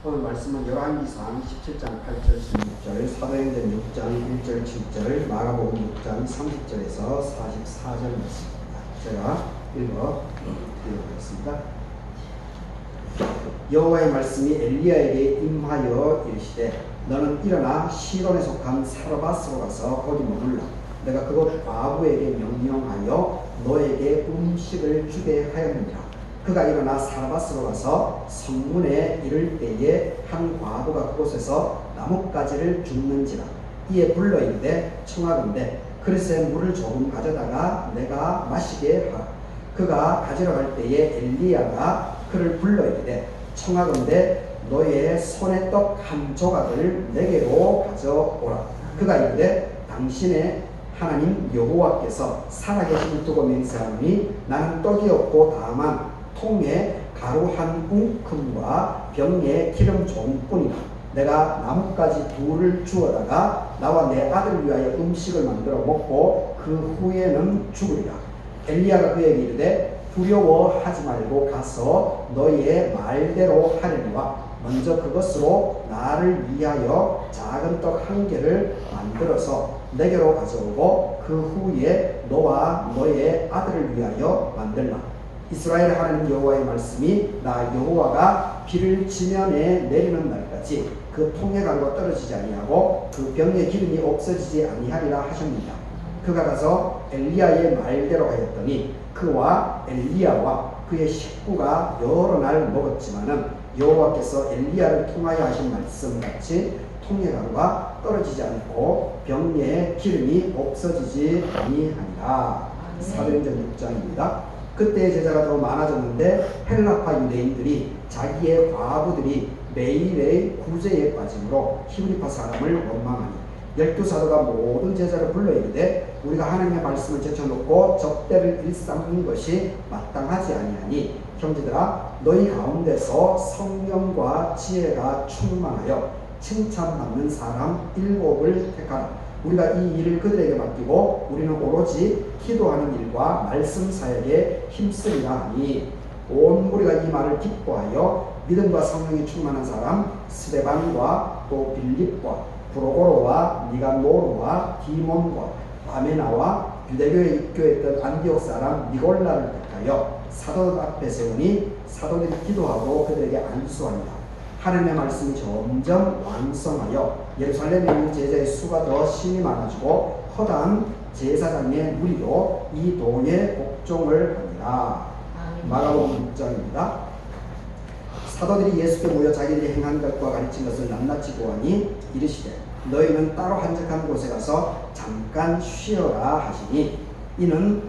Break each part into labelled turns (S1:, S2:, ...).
S1: 오늘 말씀은 열왕기상 17장 8절 16절, 사도행전 6장 1절 7절, 마가복음 6장 30절에서 44절 말씀입니다. 제가 읽어드리겠습니다. 여호와의 말씀이 엘리야에게 임하여 이르시되 너는 일어나 시돈에 속한 사르밧으로 가서 거기 머물라. 내가 그곳 과부에게 명령하여 너에게 음식을 주게 하였느니라. 그가 일어나 사르밧으로 가서 성문에 이를 때에 한 과부가 그곳에서 나뭇가지를 줍는지라. 이에 불러 이르되 청하건대 그릇에 물을 조금 가져다가 내가 마시게 하라. 그가 가지러 갈 때에 엘리야가 그를 불러 이르되 청하건대 너의 손에 떡 한 조각을 내게로 가져오라. 그가 이르되 당신의 하나님 여호와께서 살아계심을 두고 맹세하노니 나는 떡이 없고 다만 통에 가루 한 웅큼과 병에 기름 조금뿐이라. 내가 나뭇가지 둘을 주어다가 나와 내 아들 위하여 음식을 만들어 먹고 그 후에는 죽으리라. 엘리야가 그에게 이르되 두려워하지 말고 가서 너희의 말대로 하려니와 먼저 그것으로 나를 위하여 작은 떡 한 개를 만들어서 내게로 가져오고 그 후에 너와 너의 아들을 위하여 만들라. 이스라엘 하나님 여호와의 말씀이 나 여호와가 비를 지면에 내리는 날까지 그 통에 가루가 떨어지지 아니하고 그 병의 기름이 없어지지 아니하리라 하셨느니라. 그가 가서 엘리야의 말대로 하였더니 그와 엘리야와 그의 식구가 여러 날 먹었지만은 여호와께서 엘리야를 통하여 하신 말씀같이 통의 가루가 떨어지지 않고 병의 기름이 없어지지 아니하니라. 사도행전 6장입니다. 그때의 제자가 더 많아졌는데 헬라파 유대인들이 자기의 과부들이 매일의 구제에 빠짐으로 히브리파 사람을 원망하니 12사도가 모든 제자를 불러 이르되 우리가 하나님의 말씀을 제쳐놓고 적대를 일삼는 것이 마땅하지 아니하니 형제들아 너희 가운데서 성령과 지혜가 충만하여 칭찬받는 사람 7을 택하라. 우리가 이 일을 그들에게 맡기고 우리는 오로지 기도하는 일과 말씀 사역에 힘쓰리라 하니 온 무리가 이 말을 기뻐하여 믿음과 성령이 충만한 사람 스데반과 또 빌립과 브로고로와 니가노르와 디몬과 바메나와 유대교에 입교했던 안디옥 사람 니골라를 택하여 사도들 앞에 세우니 사도들이 기도하고 그들에게 안수하니라. 하나님의 말씀이 점점 왕성하여 예루살렘에 있는 제자의 수가 더 심히 많아지고 허다한 제사장의 무리도 이 도에 복종을 하니라. 마가복음 6장입니다. 사도들이 예수께 모여 자기들이 행한 것과 가르친 것을 낱낱이 보아니 이르시되 너희는 따로 한적한 곳에 가서 잠깐 쉬어라 하시니 이는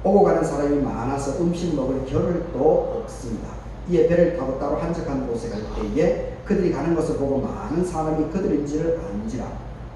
S1: 오고 가는 사람이 많아서 음식 먹을 겨를도 없습니다. 이에 배를 타고 따로 한적한 곳에 갈 때에 그들이 가는 것을 보고 많은 사람이 그들인지를 안지라.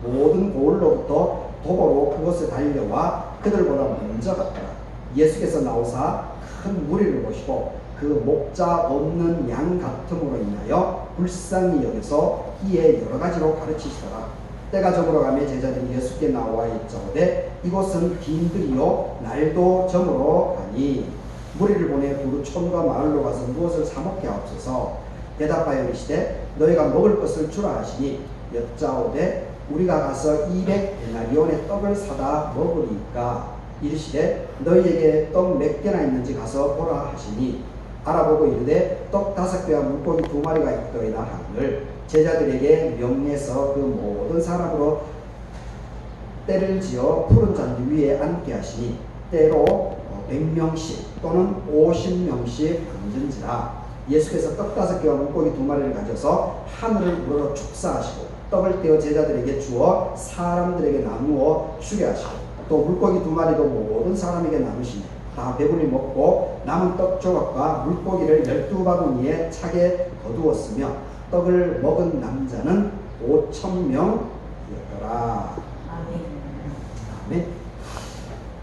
S1: 모든 고을로부터 도보로 그곳에 달려와 그들보다 먼저 갔더라. 예수께서 나오사 큰 무리를 보시고 그 목자 없는 양 같음으로 인하여 불쌍히 여겨서 이에 여러 가지로 가르치시더라. 때가 저물어가며 제자들이 예수께 나와 있자오되 이곳은 빈들이요 날도 저물어 가니 무리를 보내 두루 촌과 마을로 가서 무엇을 사먹게 하옵소서. 대답하여 이르시되 너희가 먹을 것을 주라 하시니 여짜오되 우리가 가서 200데나리온의 떡을 사다 먹으리까. 이르시되 너희에게 떡 몇 개나 있는지 가서 보라 하시니 알아보고 이르되 떡 5개와 물고기 2마리가 있더이다 하거늘 제자들에게 명해서 그 모든 사람으로 때를 지어 푸른 잔디 위에 앉게 하시니 때로 100명씩 또는 50명씩 앉은지라. 예수께서 떡 5개와 물고기 2마리를 가져서 하늘을 우러러 축사하시고 떡을 떼어 제자들에게 주어 사람들에게 나누어 주게 하시고 또 물고기 2마리도 모든 사람에게 나누시니 다 배불리 먹고 남은 떡 조각과 물고기를 12바구니에 차게 거두었으며 떡을 먹은 남자는 5,000명이었더라. 아멘.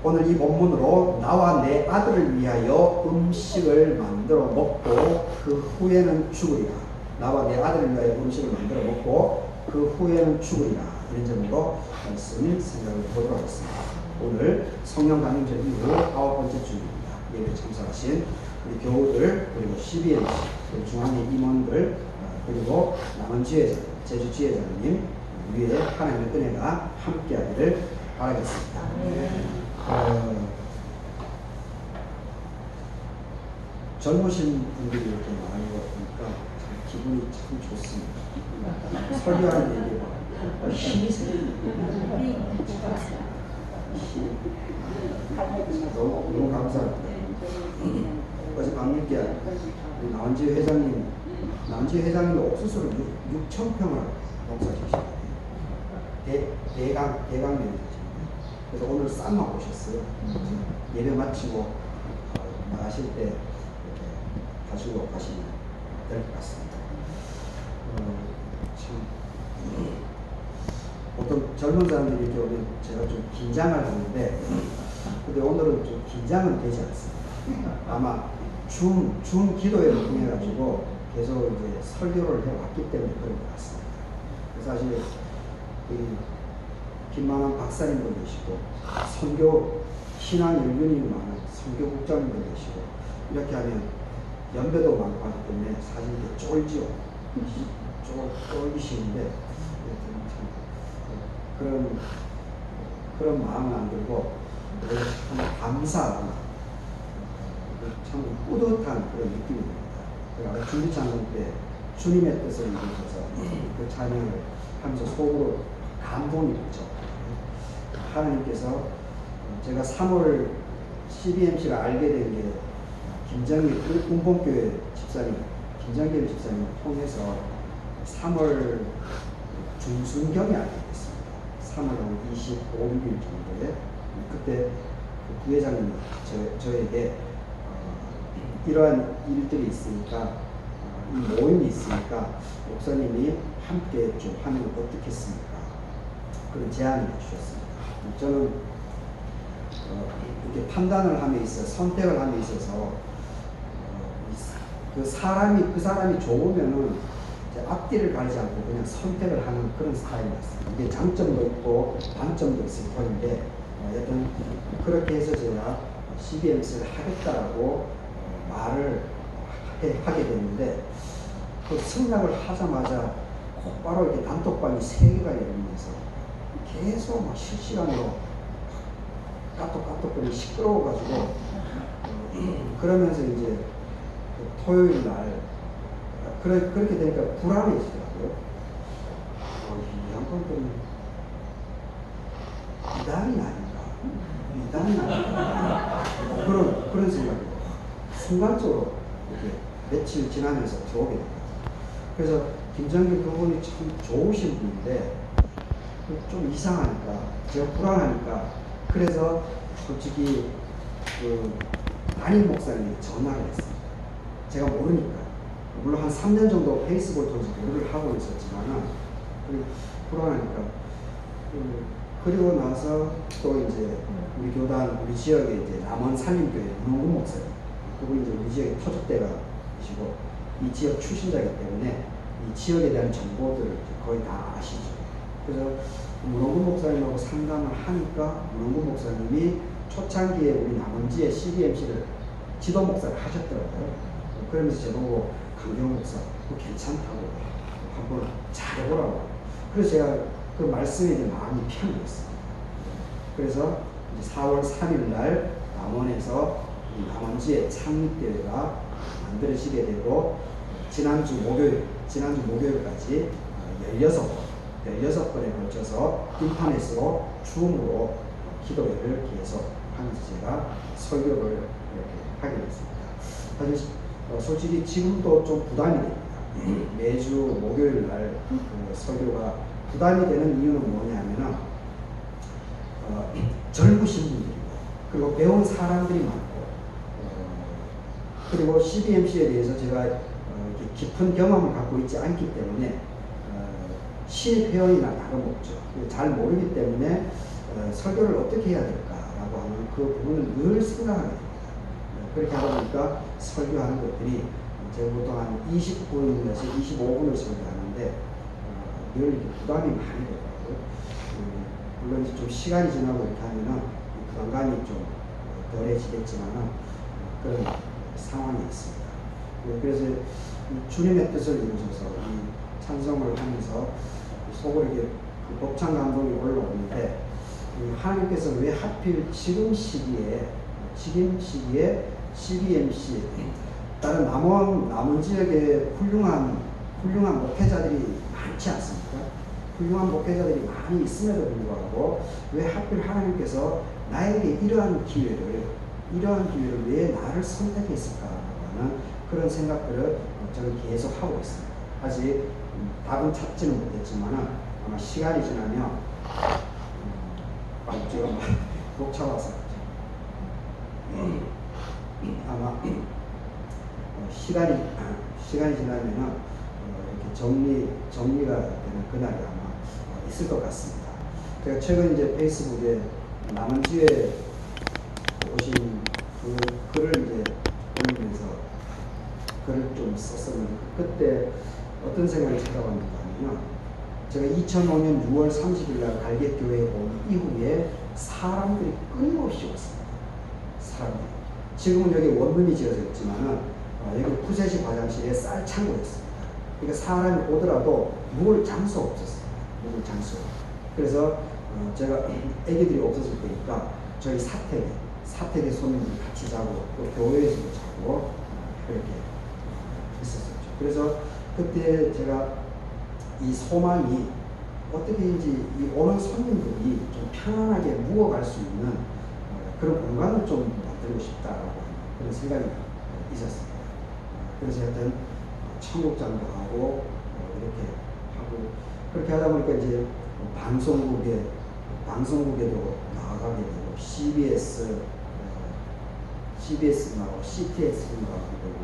S1: 오늘 이 본문으로 나와 내 아들을 위하여 음식을 만들어 먹고 그 후에는 죽으리라. 나와 내 아들을 위하여 음식을 만들어 먹고 그 후에는 죽으리라. 이런 점으로 말씀을 생각해 보도록 하겠습니다. 오늘 성령 강림절 이후 9번째 주일입니다. 예배 참석하신 우리 교우들 그리고 CBN 중앙의 임원들 그리고 남은 지회장, 제주 지회장님 위에 하나님의 은혜가 함께하기를 바라겠습니다. 젊으신 분들이 이렇게 많이 오니까 기분이 참 좋습니다. 설교하는 얘기가 힘이 너무 감사합니다. 어제 박민기야 남은지 회장님 옥수수를 6,000평을 농사지으셨어요. 대강면이죠. 그래서 오늘 쌈만 오셨어요. 예배 마치고 나가실 때 이렇게 가지고 가시면 될 것 같습니다. 참 보통 젊은 사람들이 이렇게 오면 제가 좀 긴장을 하는데 근데 오늘은 좀 긴장은 되지 않습니다. 아마 줌 기도회를 통해 가지고 계속 이제 설교를 해왔기 때문에 그런 것 같습니다. 그래서 사실 김만환 박사님도 계시고 선교 신앙 연륜이 많은 선교국장님도 계시고 이렇게 하면 연배도 많고 하기 때문에 사실 이게 쫄기 쉬운데 그런 마음은 안 들고 참 감사하고 참 뿌듯한 그런 느낌이 듭니다. 그러니까 준비 찬송 때 주님의 뜻을 이루셔서 그 찬양을 하면서 속으로 감동이 되죠. 하나님께서 제가 3월 CBMC를 알게 된 게 김장길 운봉교회 집사님, 김장길 집사님을 통해서 3월 중순경에 알게 됐습니다. 3월 25일 정도에 그때 그 부회장님이 저에게 이러한 일들이 있으니까 이 모임이 있으니까 목사님이 함께 좀 하면 어떻겠습니까? 그런 제안을 주셨습니다. 저는 이렇게 판단을 함에 있어 선택을 함에 있어서 그 사람이 좋으면은 앞뒤를 가리지 않고 그냥 선택을 하는 그런 스타일이었어요. 이게 장점도 있고 단점도 있을 뿐인데 여튼 그렇게 해서 제가 CBMC를 하겠다라고 말을 하게 됐는데 그 승낙을 하자마자 곧바로 이렇게 단톡방이 3개가 열리면서 계속 막 실시간으로 까똑까똑거리 시끄러워가지고 그러면서 이제 그 토요일 날 그렇게 되니까 불안해지더라고요. 이 양반들은 이단이 아닌가 그런 생각이 순간적으로 이렇게 며칠 지나면서 들어오게 됩니다. 그래서 김정길 그분이 참 좋으신 분인데 좀 이상하니까 제가 불안하니까 그래서 솔직히 그 담임 목사님이 전화를 했습니다. 제가 모르니까 물론 한 3년 정도 페이스북을 통해서 교류를 하고 있었지만은 불안하니까 그리고 나서 또 이제 우리 교단 우리 지역에 이제 남원 산림교회 문홍근 목사님 그분이 이제 우리 지역의 터줏대가이시고 이 지역 출신자이기 때문에 이 지역에 대한 정보들을 거의 다 아시죠. 그래서 문홍근 목사님하고 상담을 하니까 문홍근 목사님이 초창기에 우리 남원지의 CBMC를 지도 목사를 하셨더라고요. 그러면서 저보고 강경 목사 괜찮다고 한번 잘해보라고. 그래서 제가 그 말씀에 대해 마음이 편해졌습니다. 그래서 이제 4월 3일 날 남원에서 남원지의 창립대회가 만들어지게 되고 지난주 목요일까지 16번에 걸쳐서 인터넷으로 줌으로 기도회를 계속 하면서 제가 설교를 이렇게 하게 됐습니다. 사실 솔직히 지금도 좀 부담이 됩니다. 매주 목요일 날 그 설교가 부담이 되는 이유는 뭐냐면은 젊으신 분들이고 그리고 배운 사람들이 많고 그리고 CBMC에 대해서 제가 깊은 경험을 갖고 있지 않기 때문에 신입 회원이나 다름없죠. 잘 모르기 때문에 설교를 어떻게 해야 될까라고 하는 그 부분을 늘 생각하게 됩니다. 그렇게 하다 보니까 설교하는 것들이 제가 보통 한 20분에서 25분을 설교하는데 늘 이렇게 부담이 많이 되더라고요. 물론 이제 좀 시간이 지나고 이렇게 하면은 부담감이 좀 덜해지겠지만은 그런 상황이 있습니다. 그래서 주님의 뜻을 이루셔서 이 찬송을 하면서 속으로 이렇게 그 벅찬 감동이 올라오는데, 하나님께서 왜 하필 지금 시기에 CBMC 다른 남원 지역에 훌륭한 목회자들이 많지 않습니까? 훌륭한 목회자들이 많이 있음에도 불구하고 왜 하필 하나님께서 나에게 이러한 기회를 왜 나를 선택했을까라고 하는 그런 생각들을 저는 계속 하고 있습니다. 아직 답은 찾지는 못했지만 아마 시간이 지나면 제가 목 잡아서 아마 시간이 지나면은 이렇게 정리가 되는 그날이 아마 있을 것 같습니다. 제가 최근 이제 페이스북에 남원주에 오신 그 글을 이제 올리면서 글을 좀 썼었는데, 그때 어떤 생각이 찾아왔는가 하면요, 제가 2005년 6월 30일 날 갈개교회에 온 이후에 사람들이 끊임없이 왔습니다. 사람들이. 지금은 여기 원룸이 지어져 있지만은 여기 푸세시 과장실에 쌀 창고였습니다. 그러니까 사람이 오더라도 묵을 장소가 없었어요. 묵을 장소가. 그래서 제가 애기들이 없어질 때니까 저희 사택에 손님들이 같이 자고 또 교회에서도 자고 그렇게 했었었죠. 그래서 그때 제가 이 소망이 어떻게인지 이 오는 손님들이 좀 편안하게 묵어갈 수 있는 그런 공간을 좀 만들고 싶다라고 하는 그런 생각이 있었습니다. 그래서 하여튼 청국장도 하고 이렇게 하고 그렇게 하다 보니까 이제 방송국에도 나가게 되고 CBS 나오고 CTS 나가게 되고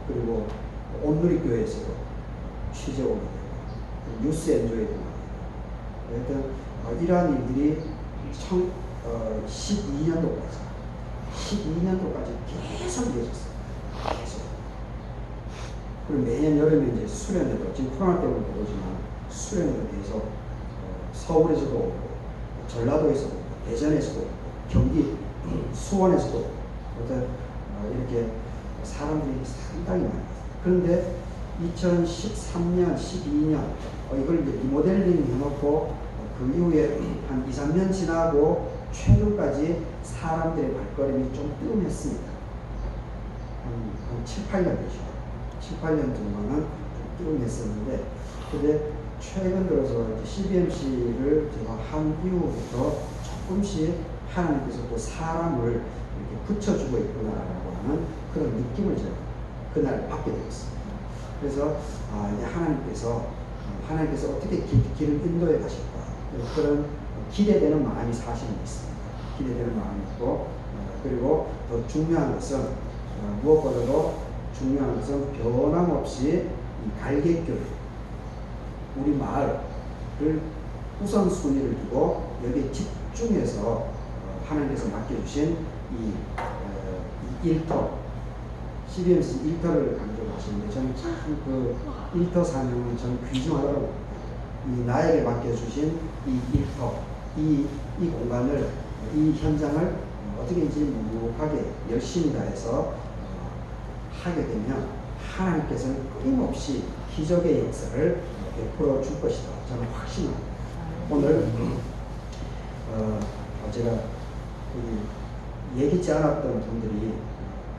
S1: 그리고 온누리교회에서도 취재 오게 되고 뉴스 엔조이도 나가게 되고 하여튼 이러한 일들이 12년도까지 계속 이어졌어요. 계속. 그리고 매년 여름에 이제 수련회도, 지금 코로나 때문에 오지만 수련회도 계속 서울에서도 오고, 전라도에서도 오고, 대전에서도 오고, 경기, 수원에서도 오고, 이렇게 사람들이 상당히 많이 왔어요. 그런데 2013년, 12년, 이걸 이제 리모델링 해놓고 그 이후에 한 2, 3년 지나고 최근까지 사람들의 발걸음이 좀 뜸했습니다. 한 7, 8년 되죠. 7, 8년 정도는 좀 뜸했었는데, 근데 최근 들어서 CBMC를 제가 한 이후부터 조금씩 하나님께서 또 사람을 이렇게 붙여주고 있구나라고 하는 그런 느낌을 제가 그날 받게 되었습니다. 그래서 하나님께서 어떻게 길을 인도해 가실까, 그런 기대되는 마음이 사실은 있습니다. 기대되는 마음이 있고, 그리고 더 중요한 것은 무엇보다도 중요한 것은 변함없이 이 갈개교회 우리 마을을 우선순위를 두고 여기에 집중해서 하나님께서 맡겨주신 이 일터 CBMC 일터를 강조하시는데, 저는 참 그 일터 사명은 저는 귀중하다고, 이 나에게 맡겨주신 이 일터, 이 공간을, 이 현장을 어떻게든지 묵묵하게 열심히 다해서 하게 되면 하나님께서는 끊임없이 기적의 역사를 베풀어 줄 것이다. 저는 확신합니다. 오늘 제가 예기치 않았던 분들이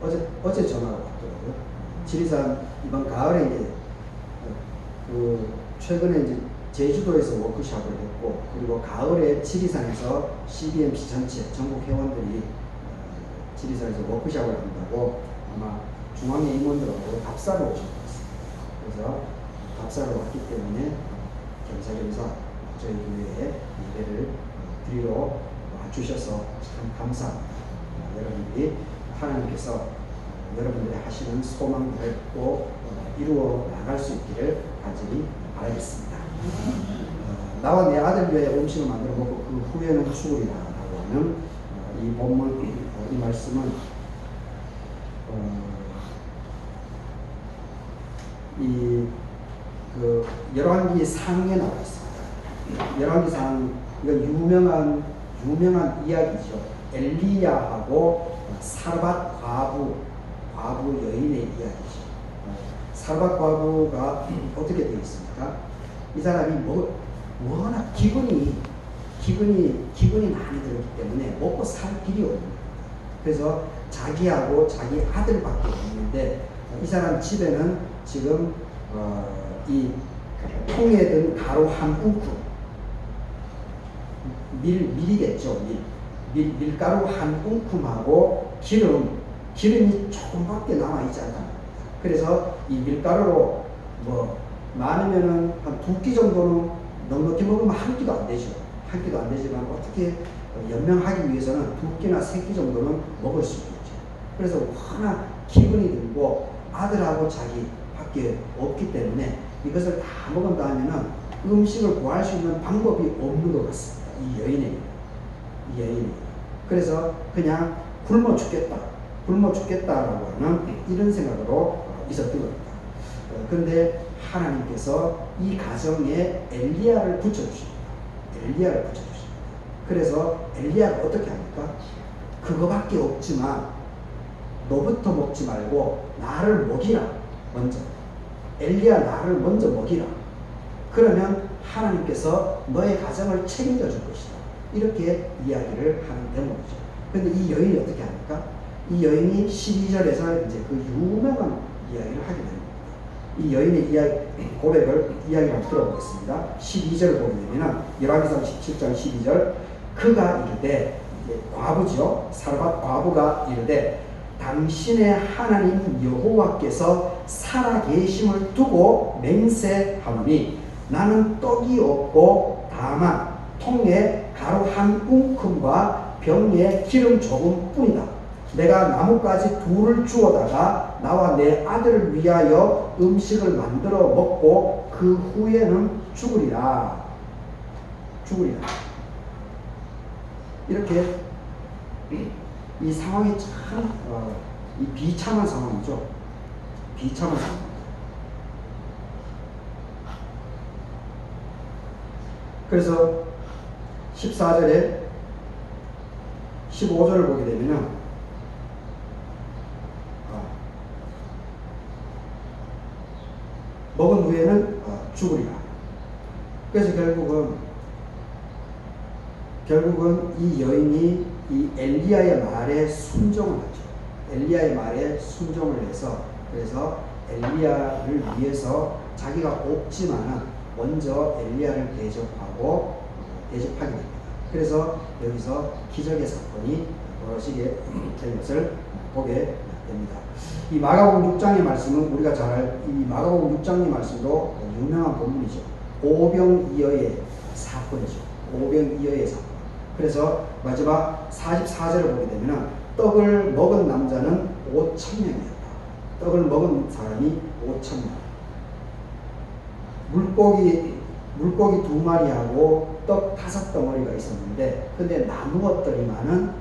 S1: 어제 전화가 왔더라고요. 지리산 이번 가을에 이제 최근에 이제 제주도에서 워크숍을 했고, 그리고 가을에 지리산에서 CBMC 전체 전국 회원들이 지리산에서 워크숍을 한다고 아마 중앙회 임원들하고 답사를 오신 것 같습니다. 그래서 답사를 왔기 때문에 겸사겸사 저희 교회에 예배를 드리러 와주셔서 참 감사합니다. 여러분들이 하나님께서 여러분들이 하시는 소망들을 꼭 이루어 나갈 수 있기를 간절히 바라겠습니다. 나와 내 아들 위해 음식을 만들어 먹고 그 후에는 죽으리라라고 하는 이 본문, 이 말씀은 그 열왕기 상에 나와 있습니다. 열왕기 상, 이건 유명한 이야기죠. 엘리야하고 사르밧 과부 여인의 이야기죠. 사르밧 과부가 어떻게 되어 있습니까? 이 사람이 워낙 기근이 많이 들었기 때문에 먹고 살 길이 없는 거예요. 그래서 자기하고 자기 아들밖에 없는데 이 사람 집에는 지금 이 통에 든 가루 한 움큼, 밀이겠죠. 밀가루 한 움큼하고 기름이 조금밖에 남아있지 않다. 그래서 이 밀가루로 많으면은 한 2끼 정도는 넉넉히 먹으면 한 끼도 안 되죠. 한 끼도 안 되지만 어떻게 연명하기 위해서는 2끼나 3끼 정도는 먹을 수 있죠. 그래서 워낙 기분이 들고 아들하고 자기밖에 없기 때문에 이것을 다 먹은 다음에는 음식을 구할 수 있는 방법이 없는 것 같습니다. 이 여인이. 그래서 그냥 굶어 죽겠다라고 하는 이런 생각으로 있었던 겁니다. 그런데 하나님께서 이 가정에 엘리야를 붙여주십니다. 그래서 엘리야가 어떻게 합니까? 그거밖에 없지만 너부터 먹지 말고 나를 먹이라. 먼저 엘리야 나를 먼저 먹이라. 그러면 하나님께서 너의 가정을 책임져 줄 것이다. 이렇게 이야기를 하는 대목이죠. 그런데 이 여인이 어떻게 합니까? 이 여인이 12절에서 이제 그 유명한 이야기를 하게 됩니다. 이 여인의 고백을 이야기를 들어보겠습니다. 12절을 보게 되면 열왕기상 17장 12절 그가 이르되 과부죠. 사르밧 과부가 이르되 당신의 하나님 여호와께서 살아계심을 두고 맹세하노니 나는 떡이 없고 다만 통에 가루 한 움큼과 병에 기름 조금 뿐이다. 내가 나뭇가지 2를 주워다가 나와 내 아들을 위하여 음식을 만들어 먹고 그 후에는 죽으리라. 이렇게 이 상황이 참 이 비참한 상황이죠. 비참한 상황. 그래서 14절에 15절을 보게 되면은 먹은 후에는 죽으리라. 그래서 결국은 이 여인이 이 엘리야의 말에 순종을 하죠. 엘리야의 말에 순종을 해서 그래서 엘리야를 위해서 자기가 없지만은 먼저 엘리야를 대접하게 됩니다. 그래서 여기서 기적의 사건이 벌어지게 된 것을 보게 됩니다. 이 마가복음 6장의 말씀은 우리가 잘 알 이 마가복음 6장의 말씀도 유명한 본문이죠. 오병이어의 사건이죠. 오병이어의 사건. 그래서 마지막 44절을 보게 되면 떡을 먹은 남자는 5,000명이었다. 떡을 먹은 사람이 5,000명. 물고기 2마리하고 떡 5덩어리가 있었는데 근데 나누었더니만은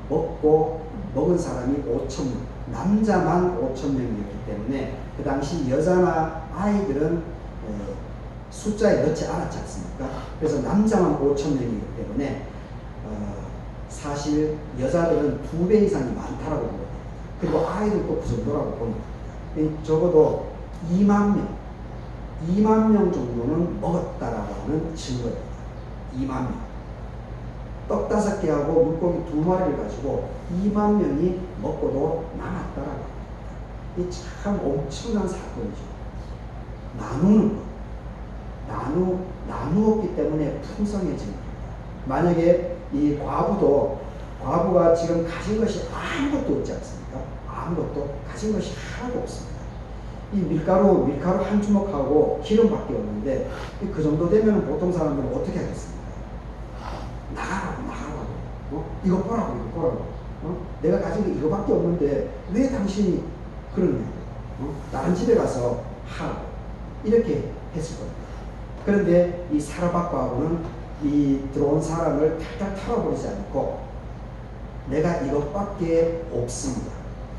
S1: 먹은 사람이 5,000명. 남자만 5,000명이었기 때문에 그 당시 여자나 아이들은 숫자에 넣지 않았지 않습니까? 그래서 남자만 5,000명이기 때문에 사실 여자들은 2배 이상이 많다라고 봅니다. 그리고 아이들도 그 정도라고 봅니다. 적어도 2만 명 정도는 먹었다라고 하는 증거입니다. 2만 명. 떡 5개하고 물고기 2마리를 가지고 2만 명이 먹고도 남았다라고 합니다. 이 참 엄청난 사건이죠. 나누는 것. 나누었기 때문에 풍성해진 겁니다. 만약에 이 과부가 지금 가진 것이 아무것도 없지 않습니까? 아무것도 가진 것이 하나도 없습니다. 이 밀가루 한 주먹하고 기름밖에 없는데 그 정도 되면 보통 사람들은 어떻게 하겠습니까? 나가라고. 이거 보라고. 내가 가진 게 이거밖에 없는데 왜 당신이 그러냐? 다른 집에 가서 하라고. 이렇게 했을 겁니다. 그런데 이 사르밧 과부는 이 들어온 사람을 탈탈 털어버리지 않고 내가 이것밖에 없습니다.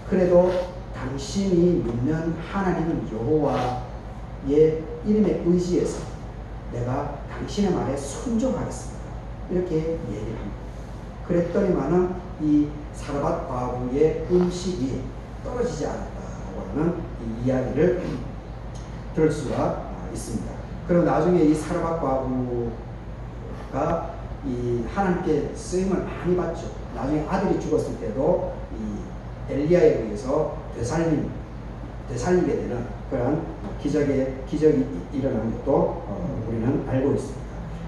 S1: 그래도 당신이 믿는 하나님은 여호와의 이름에 의지해서 내가 당신의 말에 순종하겠습니다. 이렇게 얘기를 합니다. 그랬더니만은 이 사르밧 과부의 음식이 떨어지지 않았다고 하는 이 이야기를 들을 수가 있습니다. 그리고 나중에 이 사르밧 과부가 이 하나님께 쓰임을 많이 받죠. 나중에 아들이 죽었을 때도 이 엘리야에 의해서 되살리게 되는 그런 기적이 일어나는 것도 우리는 알고 있습니다.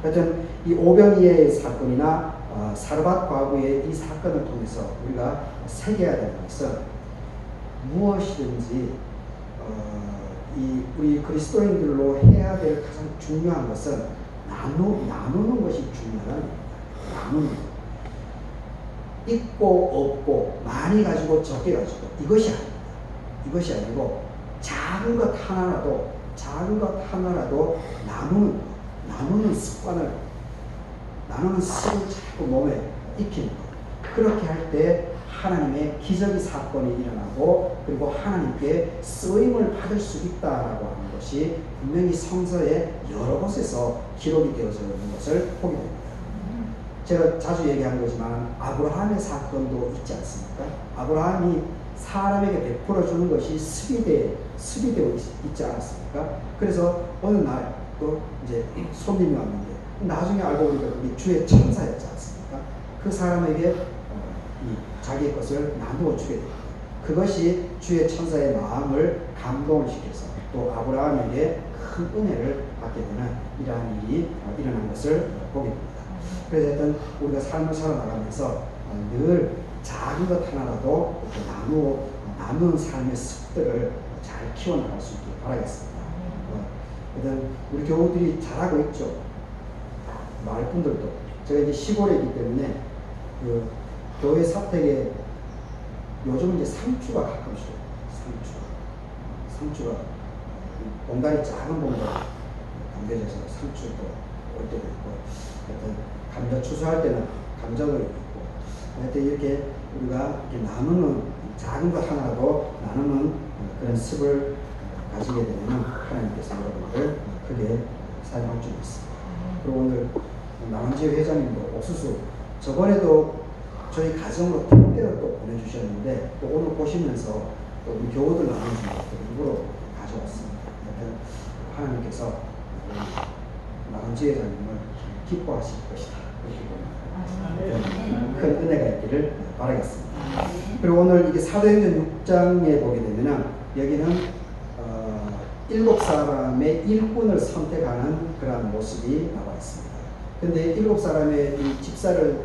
S1: 하여튼 이 오병이의 사건이나 사르밧 과부의 이 사건을 통해서 우리가 새겨야 되는 것은 무엇이든지 우리 그리스도인들로 해야 될 가장 중요한 것은 나누는 것이 중요한 나누는 것. 있고 없고 많이 가지고 적게 가지고 이것이 아닙니다. 이것이 아니고 작은 것 하나라도 나누는 습관을 자꾸 몸에 익히는 것. 그렇게 할 때 하나님의 기적의 사건이 일어나고 그리고 하나님께 쓰임을 받을 수 있다라고 하는 것이 분명히 성서의 여러 곳에서 기록이 되어져 있는 것을 보게 됩니다. 제가 자주 얘기한 거지만 아브라함의 사건도 있지 않습니까? 아브라함이 사람에게 베풀어 주는 것이 습이 되어 있지 않았습니까? 그래서 어느 날 또 이제 손님이 왔는데 나중에 알고 보니까 그게 주의 천사였지 않습니까? 그 사람에게 자기의 것을 나누어 주게 됩니다. 그것이 주의 천사의 마음을 감동을 시켜서 또 아브라함에게 큰 은혜를 받게 되는 이러한 일이 일어난 것을 보게 됩니다. 그래서 하여튼 우리가 삶을 살아나가면서 늘 작은 것 하나라도 나누는 삶의 습들을 잘 키워나갈 수 있길 바라겠습니다. 일단 우리 교우들이 잘하고 있죠. 말꾼들도 제가 이제 시골에 있기 때문에 그 교회 사택에 요즘 이제 상추가 가끔씩 상추가 봉다리 작은 봉다리 담겨져서 상추도 올 때도 있고 하여튼 감자 추수할 때는 감자도 있고 하여튼 이렇게 우리가 이렇게 나누는 작은 것 하나라도 나누는 그런 습을 가지게 되면 하나님께서 여러분들 크게 사용할 줄 믿습니다. 그리고 오늘 남은지 회장님도 옥수수 저번에도 저희 가정으로 택배로 또 보내주셨는데 또 오늘 보시면서 또 우리 교우들 나누신 것들 일부러 가져왔습니다. 하나님께서 남은지 회장님을 기뻐하실 것이다. 큰 은혜가 있기를 바라겠습니다. 그리고 오늘 이게 사도행전 6장에 보게 되면은 여기는 7사람의 일꾼을 선택하는 그런 모습이 나와 있습니다. 근데 7사람의 이 집사를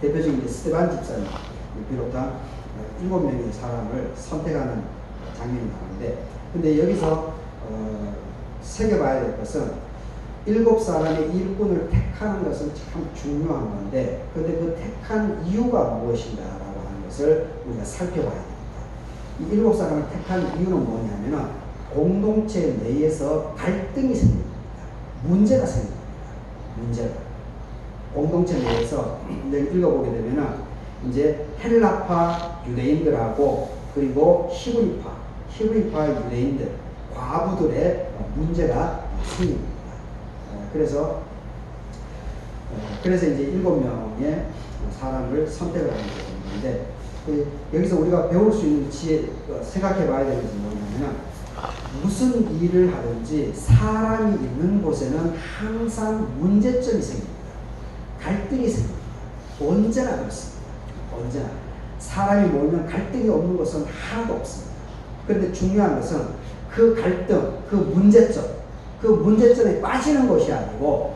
S1: 대표적인 스데반 집사를 비롯한 7명의 사람을 선택하는 장면이 나오는데 근데 여기서 새겨봐야 될 것은 7사람의 일꾼을 택하는 것은 참 중요한 건데 근데 그 택한 이유가 무엇인가라고 하는 것을 우리가 살펴봐야 됩니다. 이 7사람을 택한 이유는 뭐냐면은 공동체 내에서 갈등이 생깁니다. 문제가 생깁니다. 문제가. 공동체 내에서 읽어보게 되면은 이제 헬라파 유대인들하고 그리고 히브리파 유대인들, 과부들의 문제가 생깁니다. 그래서 이제 7명의 사람을 선택을 하는 것인데 여기서 우리가 배울 수 있는 생각해 봐야 되는 것은 뭐냐면 무슨 일을 하든지 사람이 있는 곳에는 항상 문제점이 생깁니다. 갈등이 생깁니다. 언제나 그렇습니다. 언제나. 사람이 모이면 갈등이 없는 것은 하나도 없습니다. 그런데 중요한 것은 그 갈등, 그 문제점에 빠지는 것이 아니고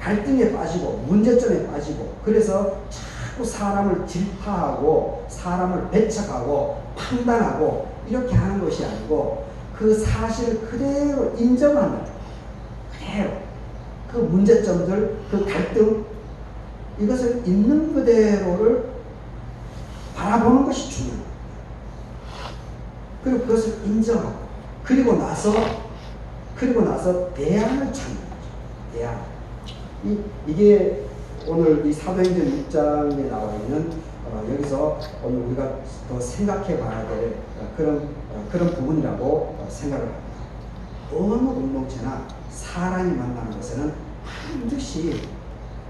S1: 갈등에 빠지고 문제점에 빠지고 그래서 자꾸 사람을 질타하고 사람을 배척하고 판단하고 이렇게 하는 것이 아니고 그 사실을 그대로 인정하는 그대로 그 문제점들, 그 갈등 이것을 있는 그대로를 바라보는 것이 중요합니다. 그리고 그것을 인정하고 그리고 나서 대안을 찾는 거죠. 대안. 이게 오늘 이 사도행전 6장에 나와 있는 여기서 오늘 우리가 더 생각해 봐야 될 그런 부분이라고 생각을 합니다. 어느 공동체나 사람이 만나는 것에는 반드시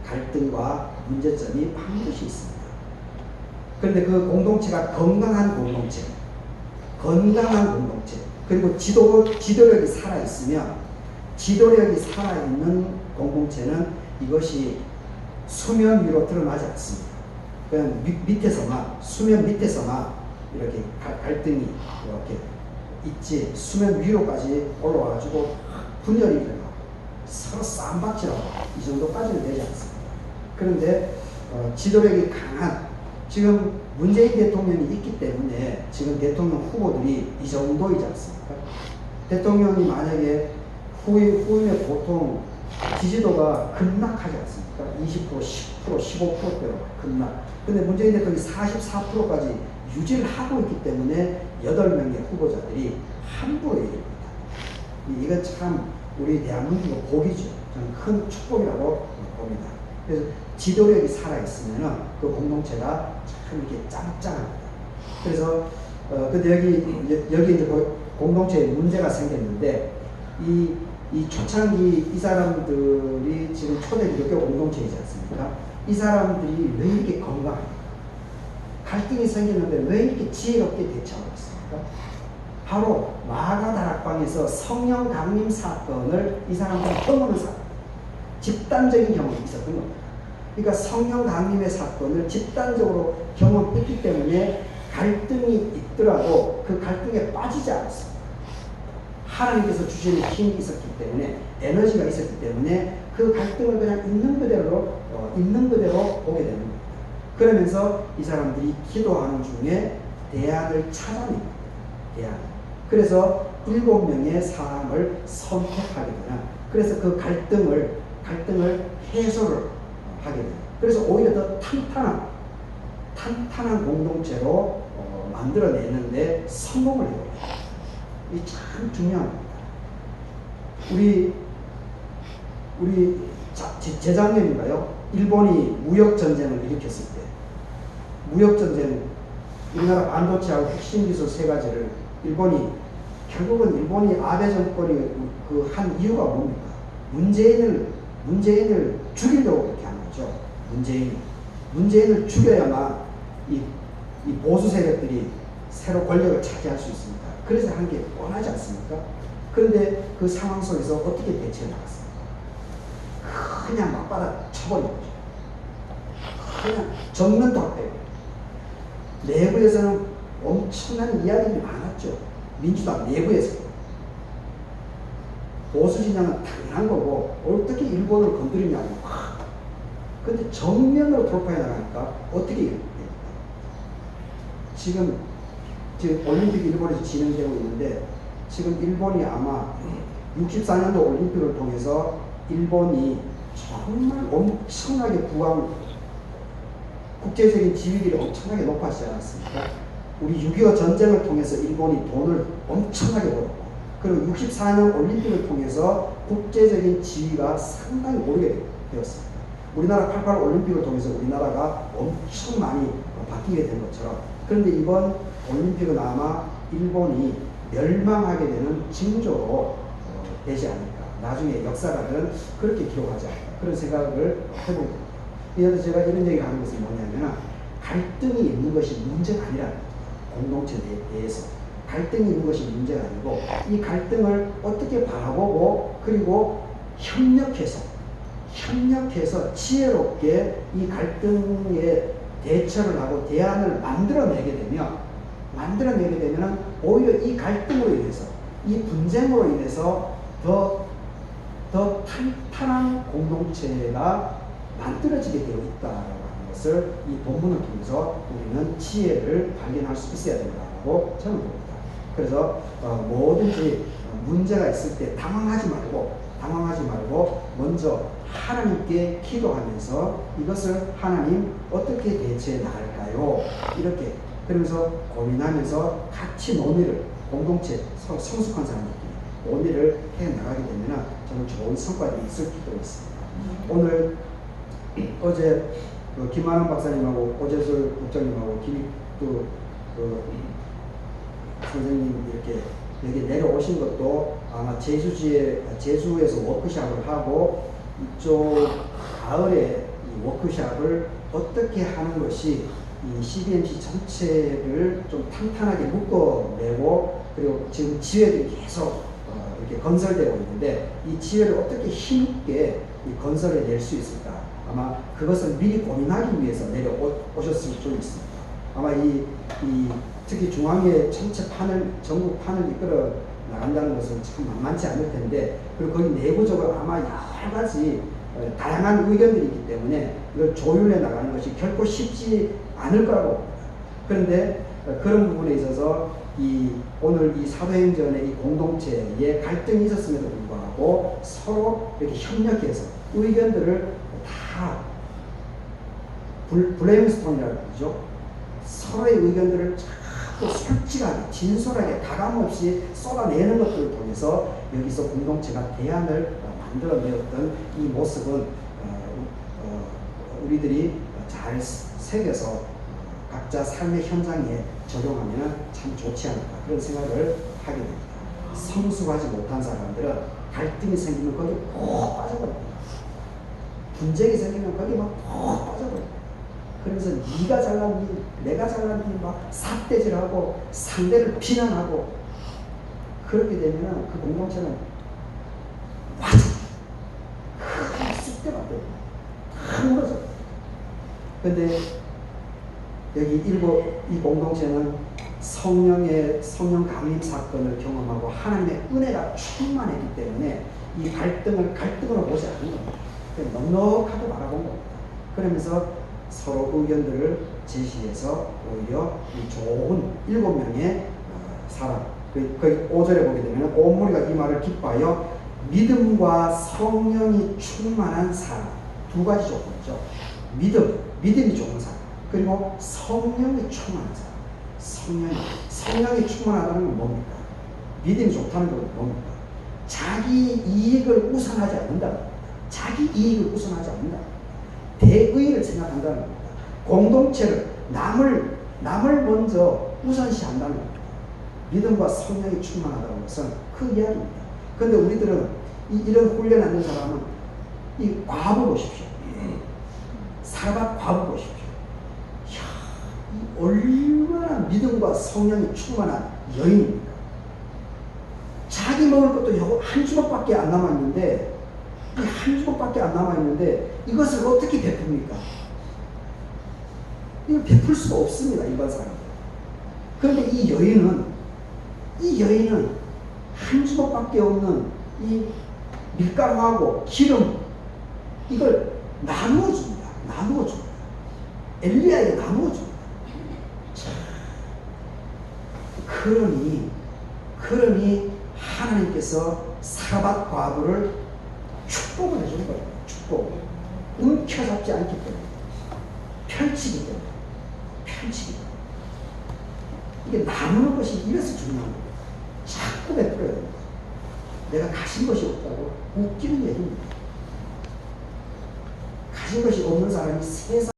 S1: 갈등과 문제점이 반드시 있습니다. 그런데 그 공동체가 건강한 공동체, 그리고 지도력이 살아있으면 지도력이 살아있는 공동체는 이것이 수면 위로 드러나지 않습니다. 그냥 밑에서만 수면 밑에서만 이렇게 갈등이 이렇게 있지 수면 위로까지 올라와가지고 분열이 일어나고 서로 쌈박질하고 이 정도까지는 되지 않습니다. 그런데 지도력이 강한 지금 문재인 대통령이 있기 때문에 지금 대통령 후보들이 이 정도이지 않습니까? 대통령이 만약에 후임에 보통 지지도가 급락하지 않습니까? 20%, 10%, 15%대로 급락. 근데 문재인 대통령이 44%까지 유지를 하고 있기 때문에 8명의 후보자들이 함부로 얘기합니다. 이건 참 우리 대한민국의 복이죠. 저는 큰 축복이라고 봅니다. 그래서 지도력이 살아있으면 그 공동체가 참 이렇게 짱짱합니다. 그래서 근데 여기 이제 공동체에 문제가 생겼는데 이 초창기 이 사람들이 지금 초대 기독교 공동체이지 않습니까? 이 사람들이 왜 이렇게 건강합니까? 갈등이 생기는데 왜 이렇게 지혜롭게 대처하고 있습니까? 바로 마가다락방에서 성령 강림 사건을 이 사람들이 경험한 사건, 집단적인 경험이 있었던 겁니다. 그러니까 성령 강림의 사건을 집단적으로 경험했기 때문에 갈등이 있더라도 그 갈등에 빠지지 않았습니다. 하나님께서 주시는 힘이 있었기 때문에 에너지가 있었기 때문에 그 갈등을 그냥 있는 그대로 보게 되는 겁니다. 그러면서 이 사람들이 기도하는 중에 대안을 찾아냅니다. 대안. 그래서 7명의 사람을 선택하게 되나. 그래서 그 갈등을 해소를 하게 됩니다. 그래서 오히려 더 탄탄한 공동체로 만들어내는데 성공을 해요. 이게 참 중요합니다. 우리 재작년인가요? 일본이 무역전쟁을 일으켰을 때 무역전쟁 우리나라 반도체하고 핵심 기술 3가지를 결국은 일본이 아베 정권이 그 한 이유가 뭡니까? 문재인을 죽이려고 그렇게 한 거죠. 문재인을 죽여야만 이 보수 세력들이 새로 권력을 차지할 수 있습니다. 그래서 한 게 뻔하지 않습니까? 그런데 그 상황 속에서 어떻게 대처해 나갔습니까? 그냥 맞받아 쳐버린 거죠. 그냥 정면 돌파해요. 내부에서는 엄청난 이야기들이 많았죠. 민주당 내부에서. 보수 진영은 당연한 거고 어떻게 일본을 건드리냐고. 근데 정면으로 돌파해 나가니까 어떻게 됩니까? 지금 올림픽이 일본에서 진행되고 있는데 지금 일본이 아마 64년도 올림픽을 통해서 일본이 정말 엄청나게 국제적인 지위들이 엄청나게 높아지지 않았습니까? 우리 6.25 전쟁을 통해서 일본이 돈을 엄청나게 벌었고 그리고 64년 올림픽을 통해서 국제적인 지위가 상당히 오르게 되었습니다. 우리나라 88 올림픽을 통해서 우리나라가 엄청 많이 바뀌게 된 것처럼 그런데 이번 올림픽은 아마 일본이 멸망하게 되는 징조로 되지 않을까. 나중에 역사가들은 그렇게 기록하지 않을까. 그런 생각을 해봅니다. 그래서 제가 이런 얘기를 하는 것은 뭐냐면 갈등이 있는 것이 문제가 아니라 공동체 내에서 갈등이 있는 것이 문제가 아니고 이 갈등을 어떻게 바라보고 그리고 협력해서 지혜롭게 이 갈등에 대처를 하고 대안을 만들어내게 되면 오히려 이 갈등으로 인해서 이 분쟁으로 인해서 더 탄탄한 공동체가 만들어지게 되어 있다라고 하는 것을 이 본문을 통해서 우리는 지혜를 발견할 수 있어야 된다고 저는 봅니다. 그래서 뭐든지 문제가 있을 때 당황하지 말고 먼저 하나님께 기도하면서 이것을 하나님 어떻게 대처해 나갈까요? 이렇게 그러면서 고민하면서 같이 논의를 공동체 성숙한 사람들끼리 논의를 해 나가게 되면 저는 좋은 성과들이 있을 수도 있습니다. 오늘 어제 김만원 박사님하고 오재술 국장님하고 선생님 이렇게 여기 내려오신 것도 아마 제주에서 워크숍을 하고 이쪽 가을에 이 워크숍을 어떻게 하는 것이 이 CBMC 전체를 좀 탄탄하게 묶어내고 그리고 지금 지회들이 계속 이렇게 건설되고 있는데 이 지회를 어떻게 힘있게 건설해 낼 수 있을까? 아마 그것을 미리 고민하기 위해서 내려오셨을 줄 믿습니다. 아마 특히 중앙에 전체 전국 판을 이끌어 나간다는 것은 참 만만치 않을 텐데, 그리고 거기 내부적으로 아마 여러 가지 다양한 의견들이 있기 때문에 이걸 조율해 나가는 것이 결코 쉽지 않을 거라고 봅니다. 그런데 그런 부분에 있어서 오늘 이 사도행전의 이 공동체에 갈등이 있었음에도 불구하고 서로 이렇게 협력해서 의견들을 다 브레인스토밍이라고 그러죠. 서로의 의견들을 자꾸 솔직하게 진솔하게 가감없이 쏟아내는 것들을 통해서 여기서 공동체가 대안을 만들어내었던 이 모습은 우리들이 잘 새겨서 각자 삶의 현장에 적용하면 참 좋지 않을까 그런 생각을 하게 됩니다. 성숙하지 못한 사람들은 갈등이 생기면 거기 푹 빠져버립니다. 분쟁이 생기면 거기 막 푹 빠져버립니다. 그러면서 네가 잘난 일, 내가 잘난 일 막 삿대질하고 상대를 비난하고 그렇게 되면 그 공동체는 완전 크게 쑥대가 돼요. 다 무너져요. 근데 여기 이 공동체는 성령 감림 사건을 경험하고 하나님의 은혜가 충만했기 때문에 이 갈등으로 보지 않는 겁니다. 넉넉하게 바라본 겁니다. 그러면서 서로 의견들을 제시해서 오히려 이 좋은 7명의 사람, 그 5절에 보게 되면 온 무리가 이 말을 기뻐하여 믿음과 성령이 충만한 사람, 두 가지 조건이죠. 믿음이 좋은 사람, 그리고 성령이 충만한 사람. 성령이 충만하다는 건 뭡니까? 믿음이 좋다는 건 뭡니까? 자기 이익을 우선하지 않는다. 자기 이익을 우선하지 않는다. 대의를 생각한다는 겁니다. 공동체를 남을 먼저 우선시한다는 겁니다. 믿음과 성령이 충만하다는 것은 그 이야기입니다. 그런데 우리들은 이런 훈련 안 된 사람은 이 과부 보십시오. 사르밧 과부 보십시오. 얼마나 믿음과 성령이 충만한 여인입니까? 자기 먹을 것도 한 주먹밖에 안 남아있는데, 이것을 어떻게 베풉니까? 이걸 베풀 수가 없습니다, 일반 사람들. 그런데 이 여인은 한 주먹밖에 없는 이 밀가루하고 기름, 이걸 나누어 줍니다. 엘리야에게 나누어 줍니다. 그러니 하나님께서 사르밧 과부를 축복을 해준 거예요. 축복. 움켜잡지 않기 때문에. 펼치기 때문에. 이게 나누는 것이 이래서 중요한 거예요. 자꾸 베풀어야 됩니다. 내가 가진 것이 없다고 웃기는 얘기입니다. 가진 것이 없는 사람이 세상